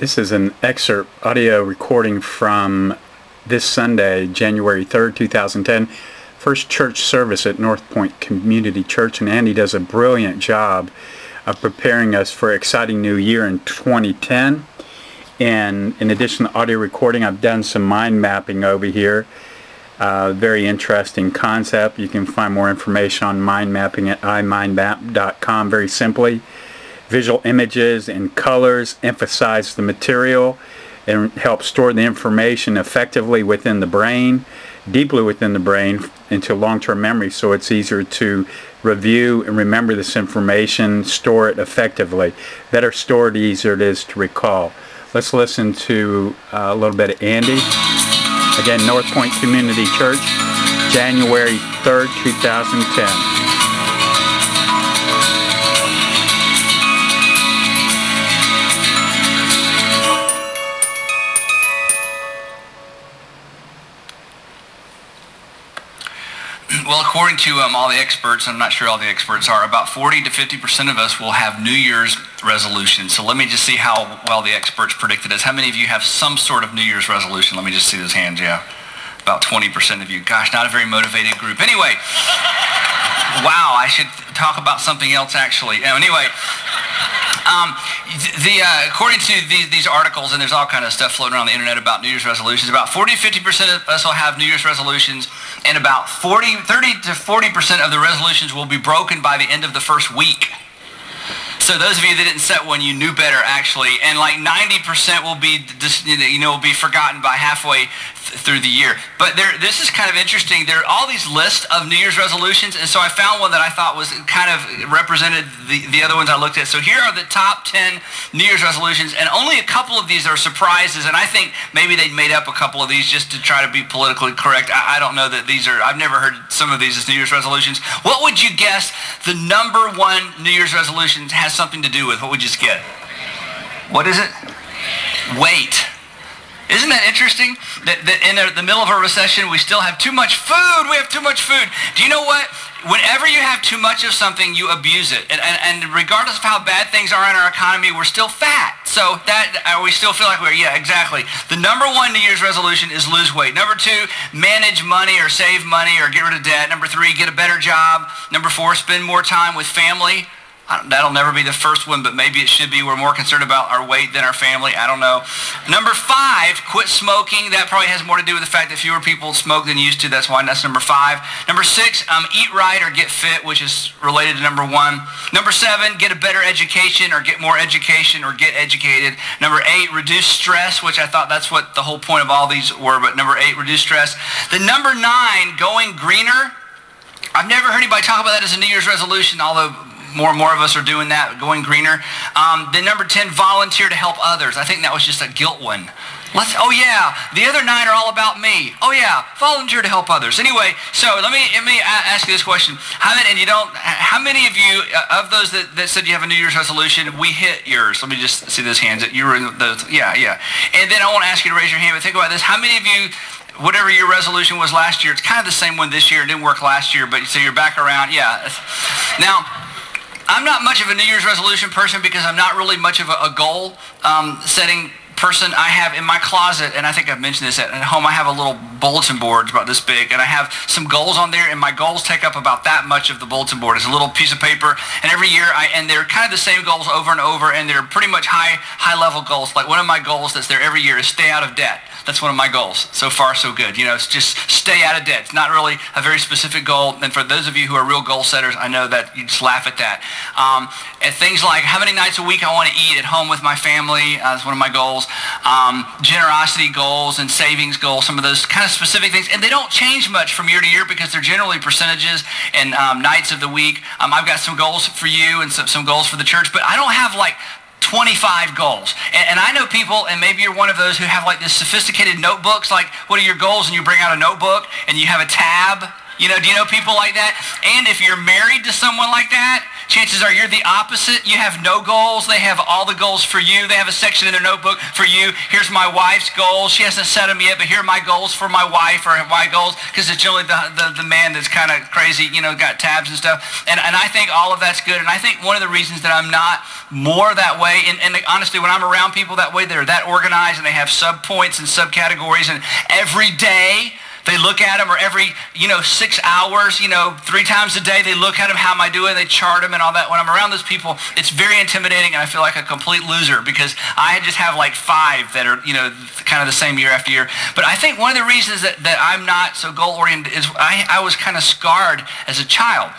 This is an excerpt audio recording from this Sunday, January 3rd, 2010, first church service at Northpoint Community Church, and Andy does a brilliant job of preparing us for an exciting new year in 2010. And in addition to audio recording, I've done some mind mapping over here. Very interesting concept. You can find more information on mind mapping at imindmap.com very simply. Visual images and colors emphasize the material and help store the information effectively within the brain, deeply within the brain, into long-term memory, so it's easier to review and remember this information, store it effectively. Better stored, easier it is to recall. Let's listen to a little bit of Andy. Again, Northpoint Community Church, January 3rd, 2010. Well, according to all the experts, I'm not sure all the experts are, about 40 to 50% of us will have New Year's resolutions. So let me just see how well the experts predicted this. How many of you have some sort of New Year's resolution? Let me just see those hands, yeah. About 20% of you. Gosh, not a very motivated group. Anyway, wow, I should talk about something else actually. Anyway, according to these articles, and there's all kind of stuff floating around the internet about New Year's resolutions, about 40 to 50% of us will have New Year's resolutions, and about 30 to 40% of the resolutions will be broken by the end of the first week. So those of you that didn't set one, you knew better actually, and like 90% will be will be forgotten by halfway through the year. But this is kind of interesting. There are all these lists of New Year's resolutions, and so I found one that I thought was kind of represented the other ones I looked at. So here are the top 10 New Year's resolutions, and only a couple of these are surprises, and I think maybe they made up a couple of these just to try to be politically correct. I don't know that these are, I've never heard some of these as New Year's resolutions. What would you guess the number one New Year's resolution has something to do with? What would you get? What is it? Wait. Isn't that interesting? That in the middle of a recession, we still have too much food. We have too much food. Do you know what? Whenever you have too much of something, you abuse it. And regardless of how bad things are in our economy, we're still fat. So we still feel like yeah, exactly. The number one New Year's resolution is lose weight. Number two, manage money or save money or get rid of debt. Number three, get a better job. Number four, spend more time with family. That'll never be the first one, but maybe it should be. We're more concerned about our weight than our family. I don't know. Number five, quit smoking. That probably has more to do with the fact that fewer people smoke than used to. That's why that's number five. Number six, eat right or get fit, which is related to number one. Number seven, get a better education or get more education or get educated. Number eight, reduce stress, which I thought that's what the whole point of all these were, but number eight, reduce stress. The number nine, going greener. I've never heard anybody talk about that as a New Year's resolution, although more and more of us are doing that, going greener. Then number 10, volunteer to help others. I think that was just a guilt one. Oh yeah, the other 9 are all about me. Oh yeah, volunteer to help others. Anyway, so let me ask you this question. How many of you, of those that said you have a New Year's resolution, we hit yours? Let me just see those hands. You were in those, yeah. And then I want to ask you to raise your hand, but think about this. How many of you, whatever your resolution was last year, it's kind of the same one this year. It didn't work last year, but so you're back around. Yeah. Now, I'm not much of a New Year's resolution person because I'm not really much of a goal setting person. I have in my closet, and I think I've mentioned this at home, I have a little bulletin board about this big, and I have some goals on there, and my goals take up about that much of the bulletin board. It's a little piece of paper, and every year, and they're kind of the same goals over and over, and they're pretty much high-level goals. Like one of my goals that's there every year is stay out of debt. That's one of my goals. So far, so good. It's just stay out of debt. It's not really a very specific goal. And for those of you who are real goal setters, I know that you just laugh at that. And things like how many nights a week I want to eat at home with my family. That's one of my goals. Generosity goals and savings goals, some of those kind of specific things. And they don't change much from year to year because they're generally percentages and nights of the week. I've got some goals for you and some goals for the church, but I don't have like 25 goals. And I know people, and maybe you're one of those who have like this sophisticated notebooks, like what are your goals? And you bring out a notebook and you have a tab, You know, do you know people like that? And if you're married to someone like that, chances are you're the opposite. You have no goals. They have all the goals for you. They have a section in their notebook for you. Here's my wife's goals. She hasn't set them yet, but here are my goals for my wife, or my goals, because it's generally the man that's kind of crazy, you know, got tabs and stuff. And I think all of that's good. And I think one of the reasons that I'm not more that way, and honestly, when I'm around people that way, they're that organized and they have sub-points and subcategories, and every day they look at them, or every, 6 hours, 3 times a day, they look at them, how am I doing? They chart them and all that. When I'm around those people, it's very intimidating, and I feel like a complete loser because I just have like 5 that are, kind of the same year after year. But I think one of the reasons that I'm not so goal-oriented is I was kind of scarred as a child.